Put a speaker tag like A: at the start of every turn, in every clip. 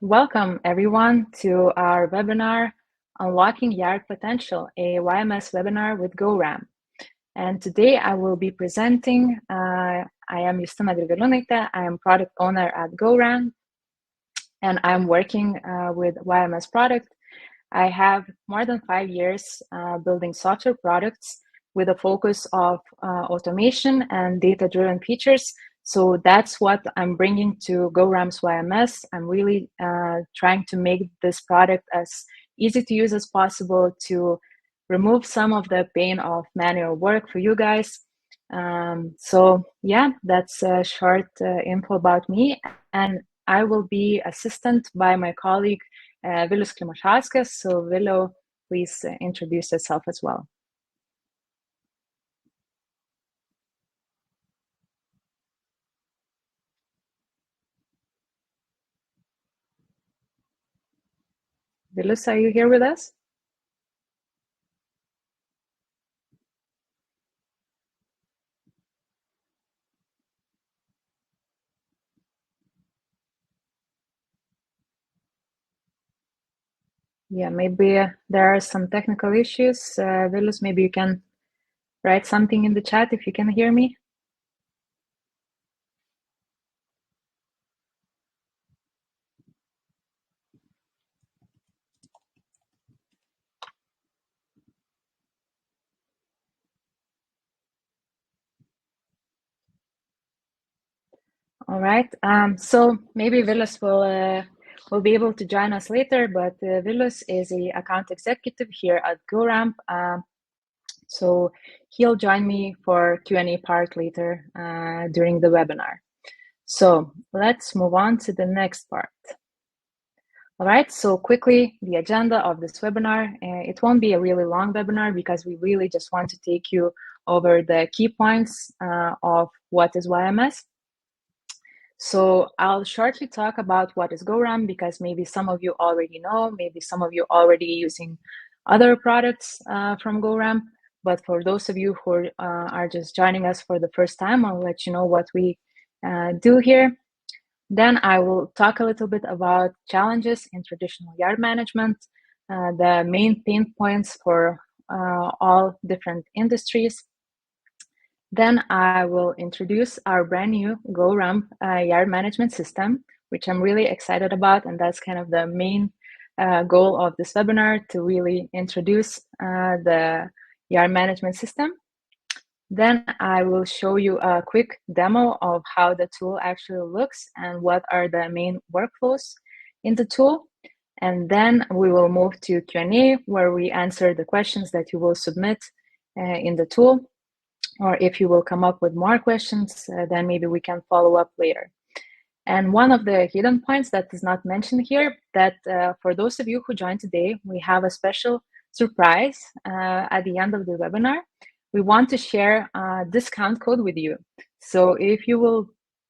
A: Welcome everyone to our webinar, Unlocking Yard Potential, a YMS webinar with GoRamp. And today I will be presenting, I am Justina Grigaliūnaitė, I am product owner at GoRamp, and I'm working with YMS product. I have more than 5 years building software products with a focus of automation and data-driven features. So that's what I'm bringing to GoRamp's YMS. I'm really trying to make this product as easy to use as possible to remove some of the pain of manual work for you guys. So yeah, that's a short info about me. And I will be assisted by my colleague, Vilius Klimašauskas. So Viliau, please introduce yourself as well. Vilius, are you here with us? Yeah, maybe there are some technical issues. Vilius, maybe you can write something in the chat if you can hear me. All right. So maybe Vilius will be able to join us later, but Vilius is a account executive here at GoRamp. So he'll join me for Q&A part later during the webinar. So let's move on to the next part. All right, so quickly, the agenda of this webinar. It won't be a really long webinar because we really just want to take you over the key points of what is YMS. So I'll shortly talk about what is GoRamp because maybe some of you already know, maybe some of you already using other products from GoRamp. But for those of you who are just joining us for the first time, I'll let you know what we do here. Then I will talk a little bit about challenges in traditional yard management, the main pain points for all different industries. Then I will introduce our brand new GoRamp yard management system, which I'm really excited about. And that's kind of the main goal of this webinar, to really introduce the yard management system. Then I will show you a quick demo of how the tool actually looks and what are the main workflows in the tool. And then we will move to Q&A, where we answer the questions that you will submit in the tool. Or if you will come up with more questions, then maybe we can follow up later. And one of the hidden points that is not mentioned here, that for those of you who joined today, we have a special surprise at the end of the webinar. We want to share a discount code with you. So if you will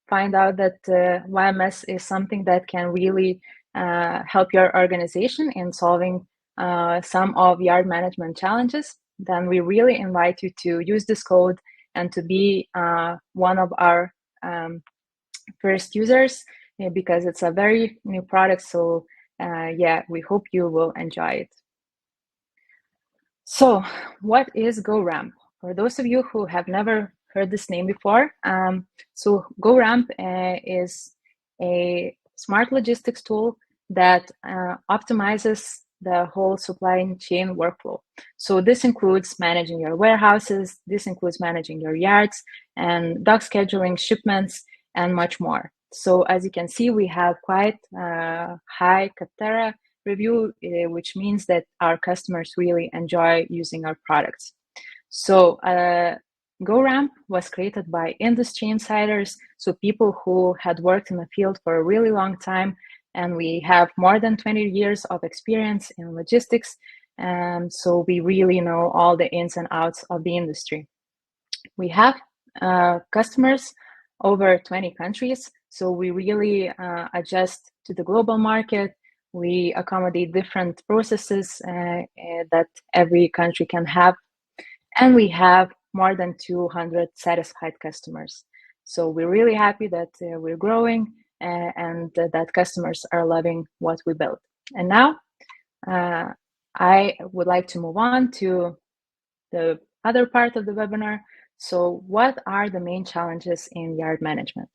A: find out that YMS is something that can really help your organization in solving some of yard management challenges, then we really invite you to use this code and to be one of our first users, because it's a very new product. So yeah, we hope you will enjoy it. So what is GoRamp? For those of you who have never heard this name before, so GoRamp is a smart logistics tool that optimizes the whole supply chain workflow. So this includes managing your warehouses, this includes managing your yards, and dock scheduling, shipments, and much more. So as you can see, we have quite high Capterra review, which means that our customers really enjoy using our products. So GoRamp was created by industry insiders, so people who had worked in the field for a really long time, and we have more than 20 years of experience in logistics, and so we really know all the ins and outs of the industry. We have customers over 20 countries, so we really adjust to the global market. We accommodate different processes that every country can have. And we have more than 200 satisfied customers. So we're really happy that we're growing. and that customers are loving what we built. And now I would like to move on to the other part of the webinar. So what are the main challenges in yard management?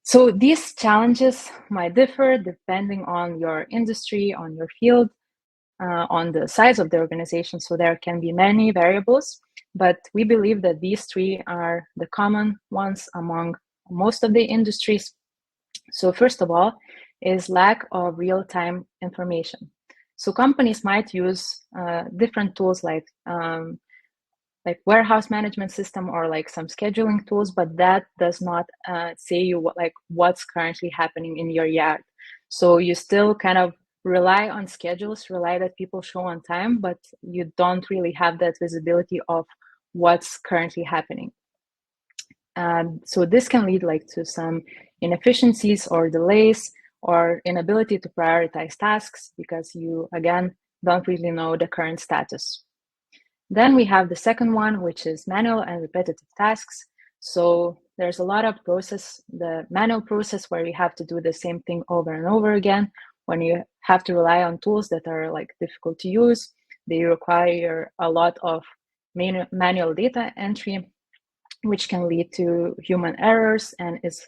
A: So these challenges might differ depending on your industry, on your field, on the size of the organization. So there can be many variables, but we believe that these three are the common ones among most of the industries. So first of all is lack of real-time information. So companies might use different tools like warehouse management system or like some scheduling tools, but that does not say you what's currently happening in your yard. So you still kind of rely on schedules, rely that people show on time, but you don't really have that visibility of what's currently happening. So this can lead to some inefficiencies or delays or inability to prioritize tasks because you, again, don't really know the current status. Then we have the second one, which is manual and repetitive tasks. So there's a lot of the manual process where you have to do the same thing over and over again. When you have to rely on tools that are difficult to use, they require a lot of manual data entry, which can lead to human errors and is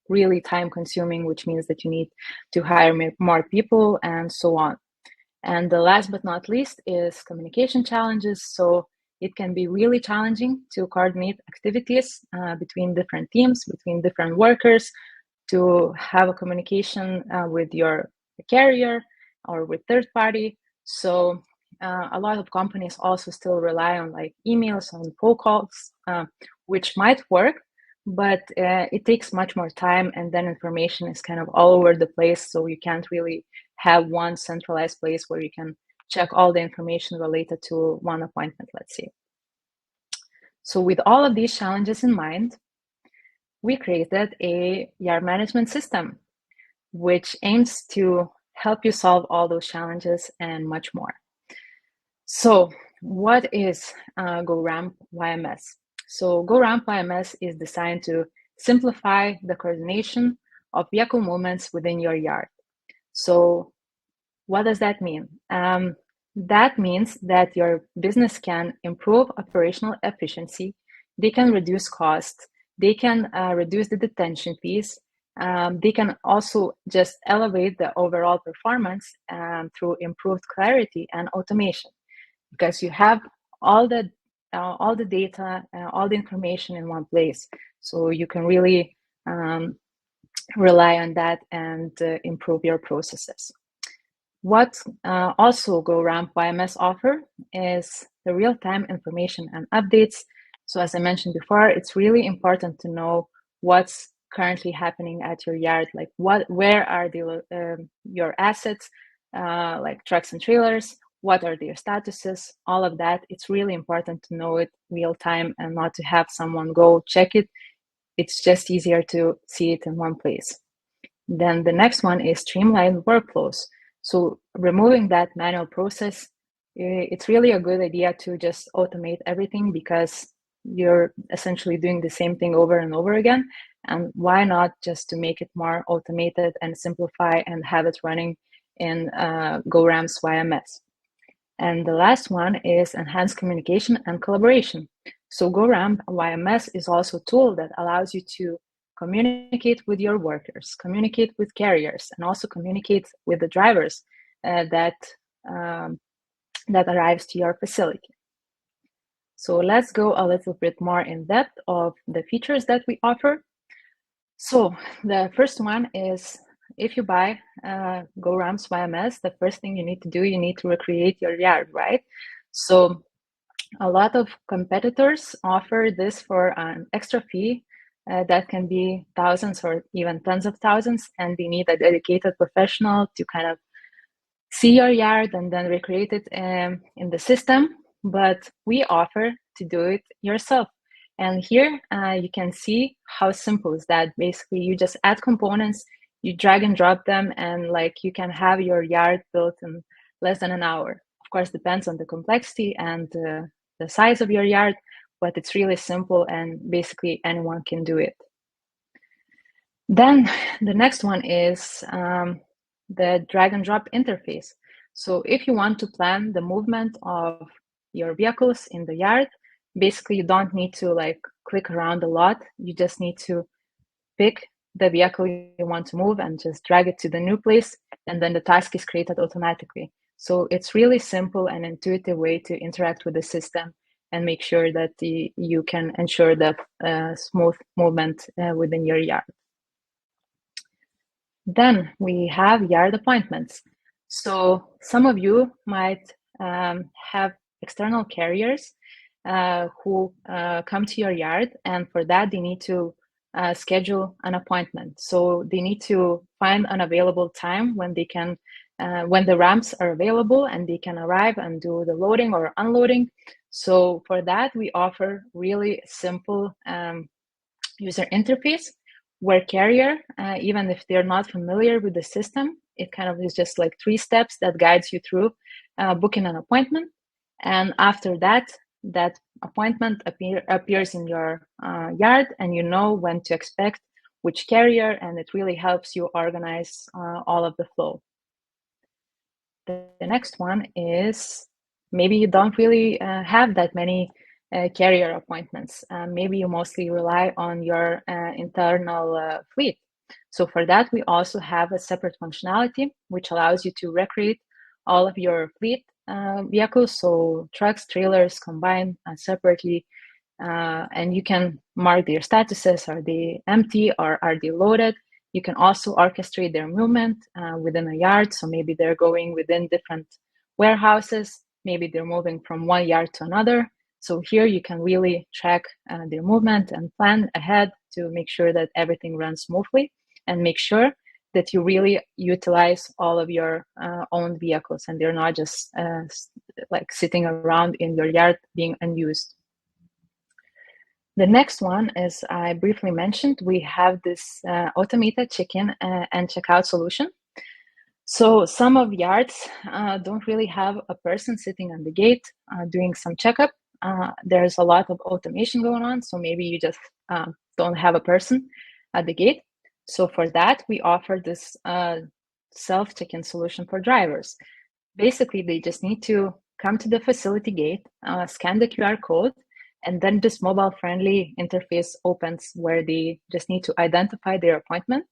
A: really time consuming, which means that you need to hire more people and so on. And the last but not least is communication challenges. So it can be really challenging to coordinate activities between different teams, between different workers, to have a communication with your carrier or with third party. So a lot of companies also still rely on emails, on phone calls, which might work, but it takes much more time, and then information is kind of all over the place. So you can't really have one centralized place where you can check all the information related to one appointment, let's say. So with all of these challenges in mind, we created a yard management system, which aims to help you solve all those challenges and much more. So what is GoRamp YMS? So GoRamp YMS is designed to simplify the coordination of vehicle movements within your yard. So what does that mean? That means that your business can improve operational efficiency, they can reduce costs, they can reduce the detention fees, they can also just elevate the overall performance through improved clarity and automation, because you have all the data, all the information in one place. So you can really rely on that and improve your processes. What also GoRamp YMS offer is the real-time information and updates. So as I mentioned before, it's really important to know what's currently happening at your yard, where are your assets, like trucks and trailers, what are their statuses, all of that. It's really important to know it real time and not to have someone go check it. It's just easier to see it in one place. Then the next one is streamlined workflows. So removing that manual process, it's really a good idea to just automate everything, because you're essentially doing the same thing over and over again. And why not just to make it more automated and simplify and have it running in GoRamp's YMS. And the last one is enhanced communication and collaboration. So GoRamp YMS is also a tool that allows you to communicate with your workers, communicate with carriers, and also communicate with the drivers that arrives to your facility. So let's go a little bit more in depth of the features that we offer. So the first one is, if you buy GoRamp's YMS, the first thing you need to do, you need to recreate your yard, right? So a lot of competitors offer this for an extra fee that can be thousands or even tens of thousands, and they need a dedicated professional to kind of see your yard and then recreate it in the system. But we offer to do it yourself. And here you can see how simple is that. Basically, you just add components, you drag and drop them, and you can have your yard built in less than an hour. Of course, depends on the complexity and the size of your yard, but it's really simple and basically anyone can do it. Then the next one is the drag and drop interface. So if you want to plan the movement of your vehicles in the yard, basically you don't need to like click around a lot. You just need to pick the vehicle you want to move and just drag it to the new place, and then the task is created automatically. So it's really simple and intuitive way to interact with the system and make sure that you can ensure the smooth movement within your yard. Then we have yard appointments. So some of you might have external carriers who come to your yard, and for that they need to schedule an appointment. So they need to find an available time when they can, when the ramps are available and they can arrive and do the loading or unloading. So for that, we offer really simple user interface where carrier, even if they're not familiar with the system, it kind of is just like 3 steps that guides you through booking an appointment. And after that, that appointment appears in your yard, and you know when to expect which carrier, and it really helps you organize all of the flow. The next one is maybe you don't really have that many carrier appointments. Maybe you mostly rely on your internal fleet. So for that, we also have a separate functionality which allows you to recreate all of your fleet vehicles, so trucks, trailers combined separately, and you can mark their statuses. Are they empty or are they loaded? You can also orchestrate their movement within a yard. So maybe they're going within different warehouses. Maybe they're moving from one yard to another. So here you can really track their movement and plan ahead to make sure that everything runs smoothly, and make sure that you really utilize all of your own vehicles and they're not just like sitting around in your yard being unused. The next one, as I briefly mentioned, we have this automated check-in and check-out solution. So some of yards don't really have a person sitting on the gate doing some checkup. There's a lot of automation going on, so maybe you just don't have a person at the gate. So for that, we offer this self-check-in solution for drivers. Basically, they just need to come to the facility gate, scan the QR code, and then this mobile-friendly interface opens where they just need to identify their appointment,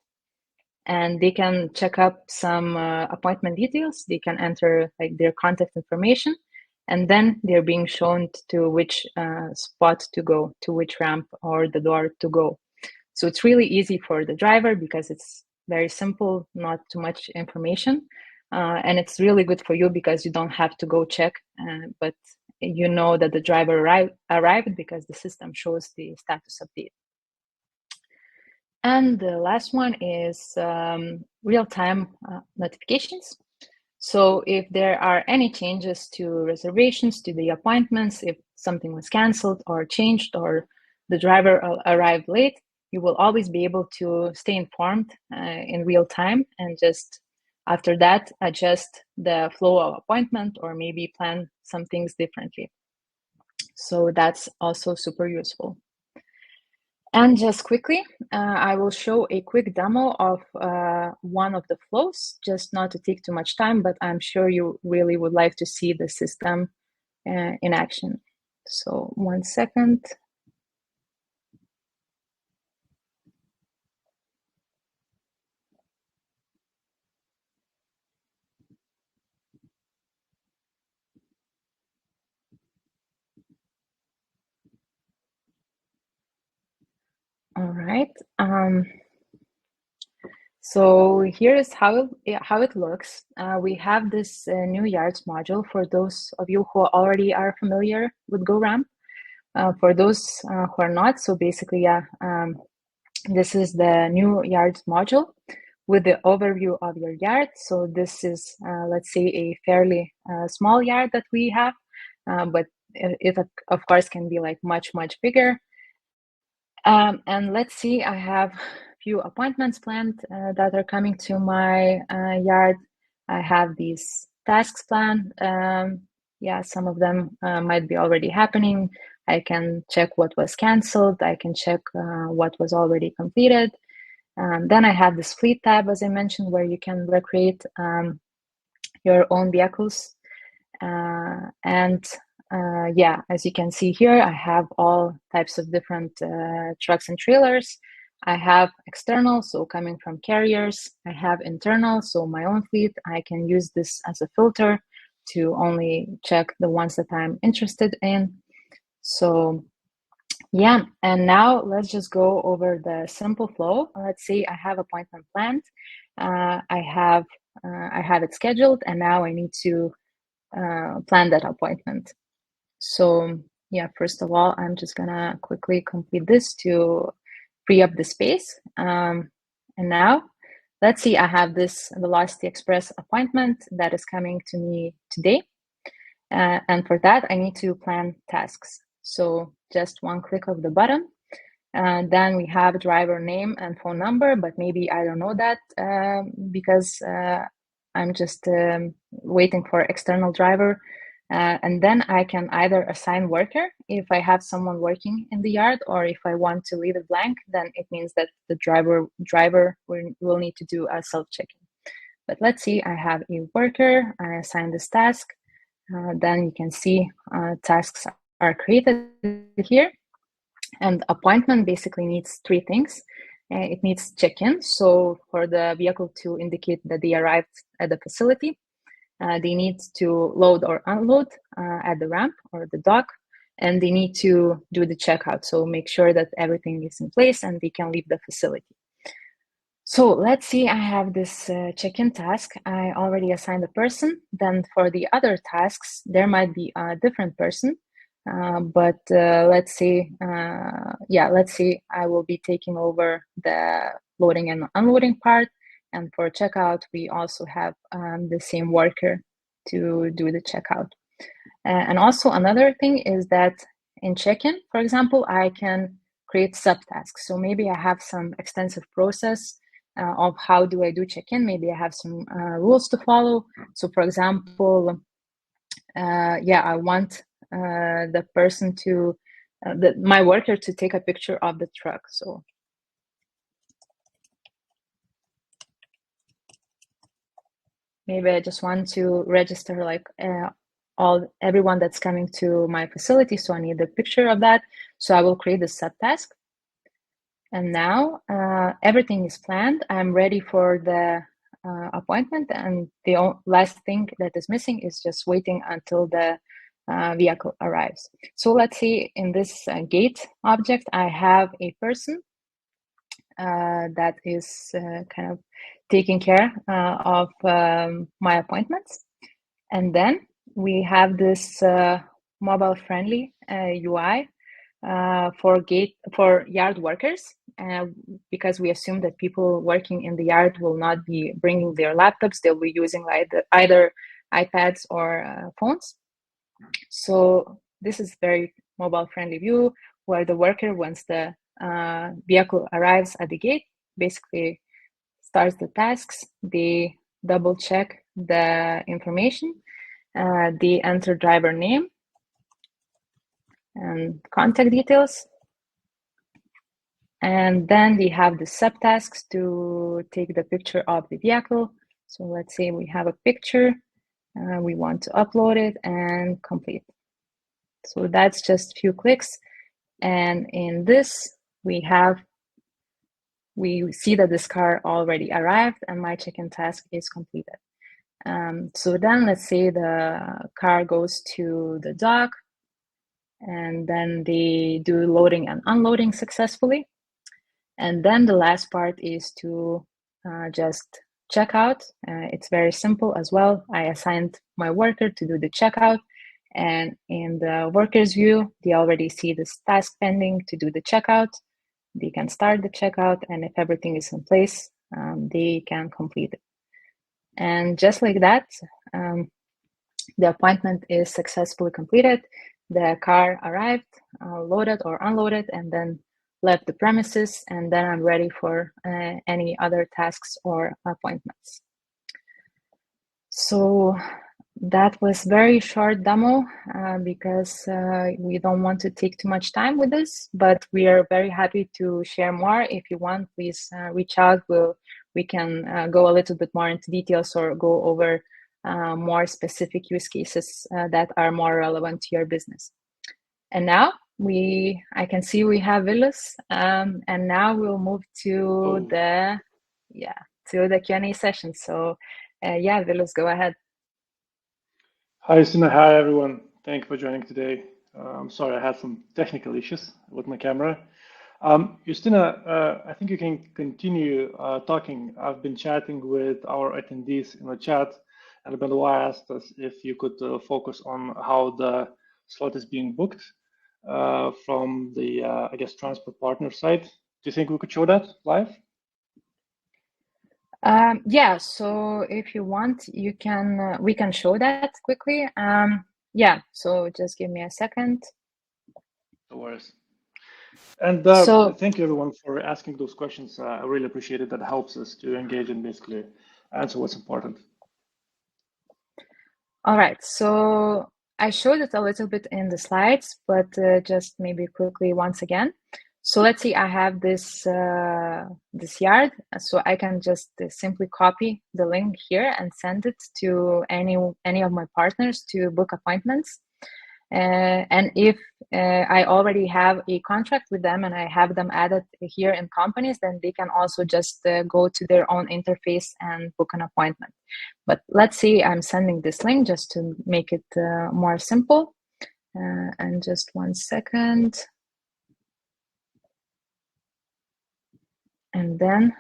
A: and they can check up some appointment details. They can enter like their contact information, and then they're being shown to which spot to go, to which ramp or the door to go. So it's really easy for the driver because it's very simple, not too much information. And it's really good for you because you don't have to go check, but you know that the driver arrived because the system shows the status update. And the last one is real-time notifications. So if there are any changes to reservations, to the appointments, if something was canceled or changed or the driver arrived late, you will always be able to stay informed in real time, and just after that adjust the flow of appointment or maybe plan some things differently. So that's also super useful. And just quickly, I will show a quick demo of one of the flows, just not to take too much time, but I'm sure you really would like to see the system in action. So 1 second. All right. So here is how it looks. We have this new yards module for those of you who already are familiar with GoRamp. For those who are not, so basically, this is the new yards module with the overview of your yard. So this is, let's say, a fairly small yard that we have, but it of course can be like much bigger. And let's see, I have a few appointments planned that are coming to my yard. I have these tasks planned. Yeah, some of them might be already happening. I can check what was canceled. I can check what was already completed. Then I have this fleet tab, as I mentioned, where you can recreate your own vehicles. Yeah, as you can see here, I have all types of different trucks and trailers. I have external, so coming from carriers. I have internal, so my own fleet. I can use this as a filter to only check the ones that I'm interested in. So yeah, and now let's just go over the simple flow. Let's say I have appointment planned. I have it scheduled, and now I need to plan that appointment. So yeah, first of all, I'm just gonna quickly complete this to free up the space. And now, let's see, I have this Velocity Express appointment that is coming to me today. And for that, I need to plan tasks. So just one click of the button. Then we have driver name and phone number, but maybe I don't know that because I'm just waiting for external driver. And then I can either assign worker if I have someone working in the yard, or if I want to leave it blank, then it means that the driver will need to do a self-checking. But let's see, I have a worker, I assign this task. Then you can see tasks are created here. And appointment basically needs three things. It needs check-in, so for the vehicle to indicate that they arrived at the facility. They need to load or unload at the ramp or the dock, and they need to do the checkout, so make sure that everything is in place and they can leave the facility. So let's see, I have this check-in task. I already assigned a person. Then for the other tasks, there might be a different person. But let's say I will be taking over the loading and unloading part. And for checkout, we also have the same worker to do the checkout. And also another thing is that in check-in, for example, I can create subtasks. So maybe I have some extensive process of how do I do check-in. Maybe I have some rules to follow. So for example, I want the person to, my worker to take a picture of the truck. So maybe I just want to register like everyone that's coming to my facility. So I need a picture of that. So I will create a subtask. And now everything is planned. I'm ready for the appointment. And the last thing that is missing is just waiting until the vehicle arrives. So let's see, in this gate object, I have a person that is kind of taking care of my appointments. And then we have this mobile friendly UI for yard workers, because we assume that people working in the yard will not be bringing their laptops. They'll be using either iPads or phones. So this is very mobile friendly view where the worker, once the vehicle arrives at the gate, basically starts the tasks. They double check the information. They enter driver name and contact details. And then they have the subtasks to take the picture of the vehicle. So let's say we have a picture, we want to upload it and complete. So that's just a few clicks. And in this, we see that this car already arrived and my check-in task is completed. So then let's say the car goes to the dock and then they do loading and unloading successfully. And then the last part is to just check out. It's very simple as well. I assigned my worker to do the checkout. And in the workers view, they already see this task pending to do the checkout. They can start the checkout. And if everything is in place, they can complete it. And just like that, the appointment is successfully completed. The car arrived, loaded or unloaded, and then left the premises, and then I'm ready for any other tasks or appointments. So That was very short demo because we don't want to take too much time with this, but we are very happy to share more. If you want, please reach out. We can go a little bit more into details or go over more specific use cases that are more relevant to your business. And now I can see we have Vilus, and now we'll move to the Q&A session. So yeah, Vilus, go ahead.
B: Hi, Justina. Hi, everyone. Thank you for joining today. I'm sorry, I had some technical issues with my camera. Justina, I think you can continue talking. I've been chatting with our attendees in the chat, and Benoit asked us if you could focus on how the slot is being booked from the, I guess, transport partner side. Do you think we could show that live?
A: Yeah, so if you want, you can we can show that quickly. Yeah, so just give me a second.
B: No worries. And thank you everyone for asking those questions. I really appreciate it. That helps us to engage and basically answer what's important.
A: All right, so I showed it a little bit in the slides, but just maybe quickly once again. So let's see, I have this this yard, so I can just simply copy the link here and send it to any of my partners to book appointments. And if I already have a contract with them and I have them added here in companies, then they can also just go to their own interface and book an appointment. But let's say I'm sending this link just to make it more simple. And just 1 second. And then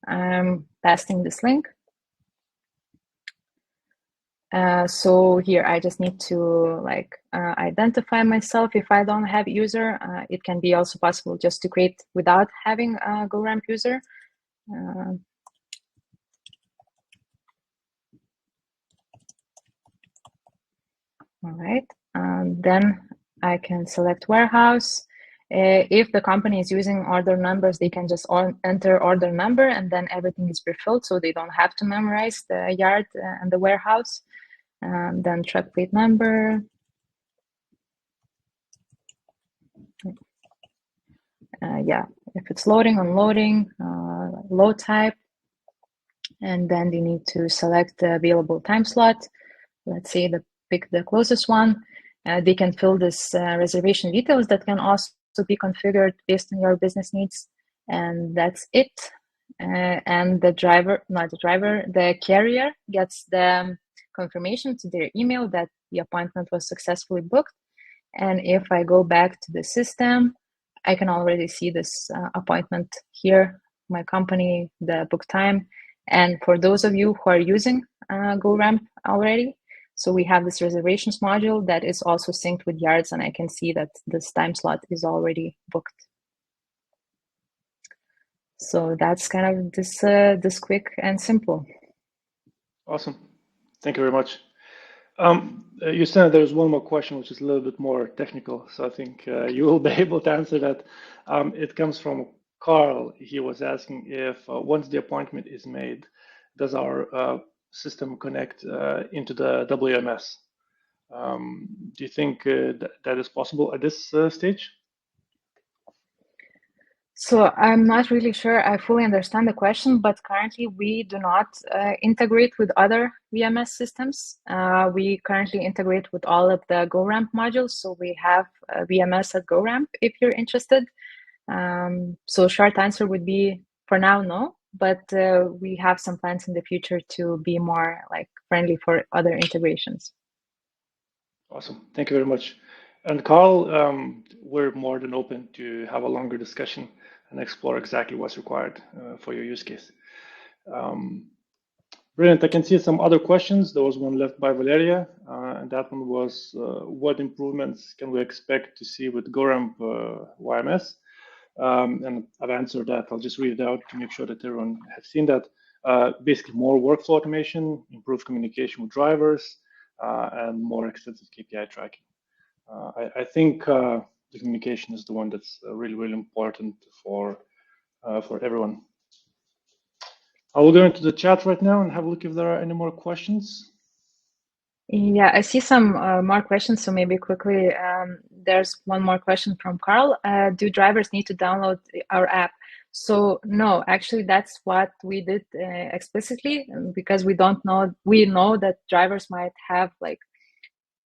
A: I'm pasting this link. So here I just need to identify myself if I don't have user. It can be also possible just to create without having a GoRamp user. All right, then I can select warehouse. If the company is using order numbers, they can just enter order number and then everything is pre-filled, so they don't have to memorize the yard and the warehouse. Then truck plate number. Yeah, if it's loading, unloading, load type, and then they need to select the available time slot. Let's say pick the closest one. They can fill this reservation details that can also be configured based on your business needs, and that's it. And the carrier gets the confirmation to their email that the appointment was successfully booked. And if I go back to the system, I can already see this appointment here, my company, the book time. And for those of you who are using GoRamp already, so we have this reservations module that is also synced with yards, and I can see that this time slot is already booked. So that's kind of this quick and simple.
B: Awesome. Thank you very much. You said there's one more question, which is a little bit more technical. So I think you will be able to answer that. It comes from Carl. He was asking if once the appointment is made, does our system connect into the WMS? Do you think that is possible at this stage?
A: So I'm not really sure I fully understand the question, but currently we do not integrate with other VMS systems. We currently integrate with all of the GoRamp modules. So we have VMS at GoRamp if you're interested. So short answer would be for now, no, but we have some plans in the future to be more friendly for other integrations.
B: Awesome. Thank you very much. And Carl, we're more than open to have a longer discussion and explore exactly what's required for your use case. Brilliant. I can see some other questions. There was one left by Valeria, and that one was, what improvements can we expect to see with GoRamp YMS? And I've answered that. I'll just read it out to make sure that everyone has seen that. Basically, more workflow automation, improved communication with drivers, and more extensive KPI tracking. I think the communication is the one that's really, really important for everyone. I will go into the chat right now and have a look if there are any more questions.
A: Yeah, I see some more questions, so maybe quickly, there's one more question from Carl. Do drivers need to download our app? So no, actually, that's what we did explicitly because we know that drivers might have like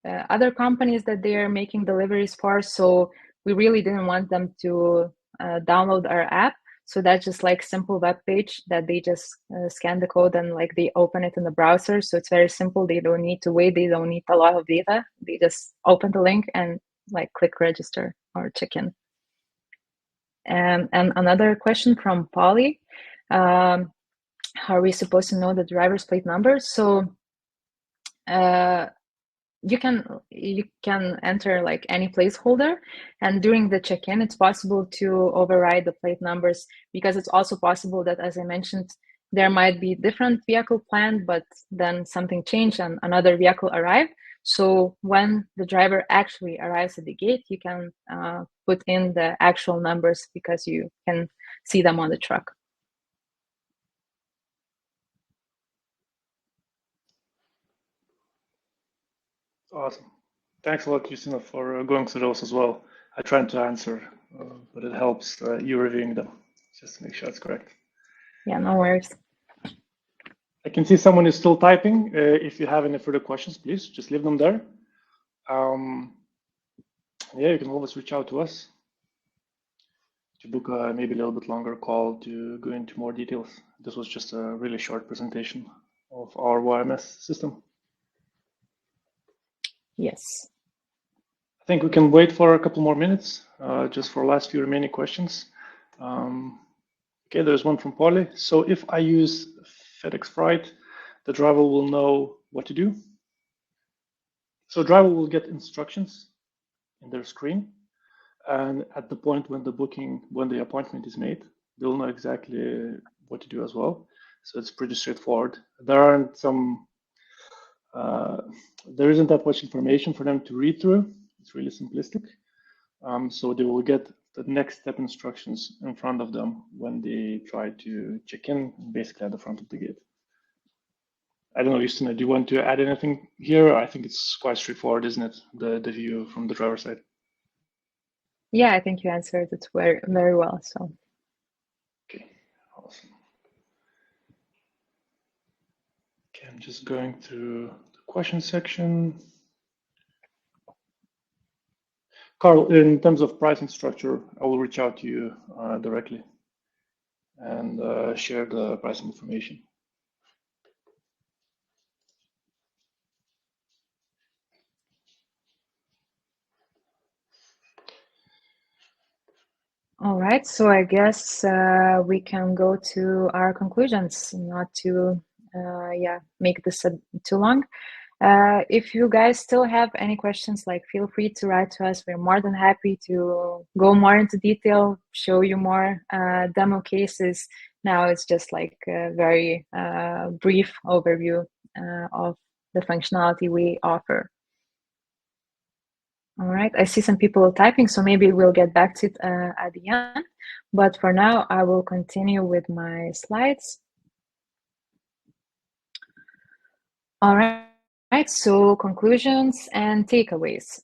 A: other companies that they are making deliveries for. So we really didn't want them to download our app. So that's just like simple web page that they just scan the code and like they open it in the browser. So it's very simple. They don't need to wait. They don't need a lot of data. They just open the link and like click register or check in. And another question from Polly. How are we supposed to know the driver's plate number? So you can enter like any placeholder, and during the check-in it's possible to override the plate numbers, because it's also possible that, as I mentioned, there might be different vehicle planned, but then something changed and another vehicle arrived. So when the driver actually arrives at the gate, you can put in the actual numbers because you can see them on the truck.
B: Awesome. Thanks a lot, Justina, for going through those as well. I tried to answer, but it helps you reviewing them just to make sure it's correct.
A: Yeah, no worries.
B: I can see someone is still typing. If you have any further questions, please just leave them there. Yeah, you can always reach out to us to book maybe a little bit longer call to go into more details. This was just a really short presentation of our YMS system.
A: Yes.
B: I think we can wait for a couple more minutes just for last few remaining questions. Okay, there's one from Polly. So if I use FedEx Freight, the driver will know what to do. So driver will get instructions in their screen, and at the point when the appointment is made, they'll know exactly what to do as well. So it's pretty straightforward. There isn't that much information for them to read through. It's really simplistic. So they will get the next step instructions in front of them when they try to check in, basically at the front of the gate. I don't know, Justina, do you want to add anything here? I think it's quite straightforward, isn't it? The view from the driver's side.
A: Yeah, I think you answered it very, very well. So.
B: Okay, awesome. Okay, I'm just going through the question section. Carl, in terms of pricing structure, I will reach out to you directly and share the pricing information.
A: All right, so I guess we can go to our conclusions, not to make this too long. If you guys still have any questions, like feel free to write to us. We're more than happy to go more into detail, show you more demo cases. Now it's just like a very brief overview of the functionality we offer. All right, I see some people typing, so maybe we'll get back to it at the end. But for now, I will continue with my slides. All right, so conclusions and takeaways.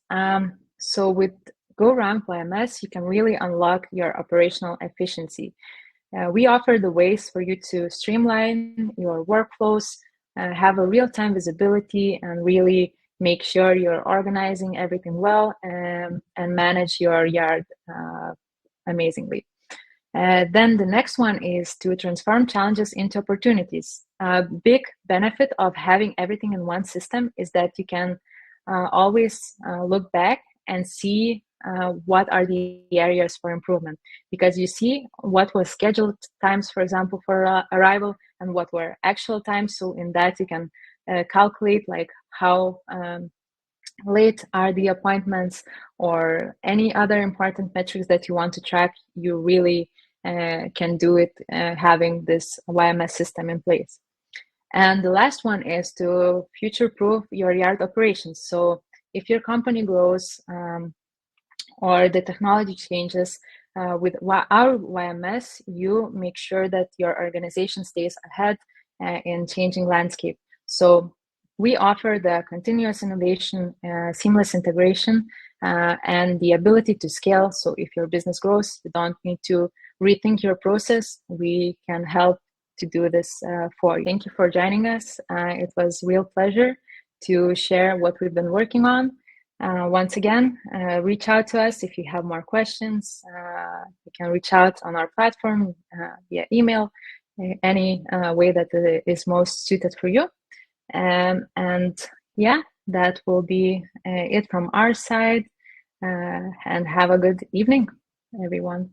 A: So with GoRamp YMS, you can really unlock your operational efficiency. We offer the ways for you to streamline your workflows, have a real-time visibility, and really make sure you're organizing everything well and manage your yard amazingly. Then the next one is to transform challenges into opportunities. A big benefit of having everything in one system is that you can always look back and see what are the areas for improvement, because you see what was scheduled times, for example, for arrival, and what were actual times. So in that you can calculate like how late are the appointments, or any other important metrics that you want to track. You really can do it having this YMS system in place. And the last one is to future-proof your yard operations. So if your company grows or the technology changes, with our YMS, you make sure that your organization stays ahead in changing landscape. So we offer the continuous innovation, seamless integration, and the ability to scale. So if your business grows, you don't need to rethink your process. We can help to do this for you. Thank you for joining us. It was a real pleasure to share what we've been working on. Once again, reach out to us if you have more questions. You can reach out on our platform via email, any way that is most suited for you. And yeah, that will be it from our side. And have a good evening, everyone.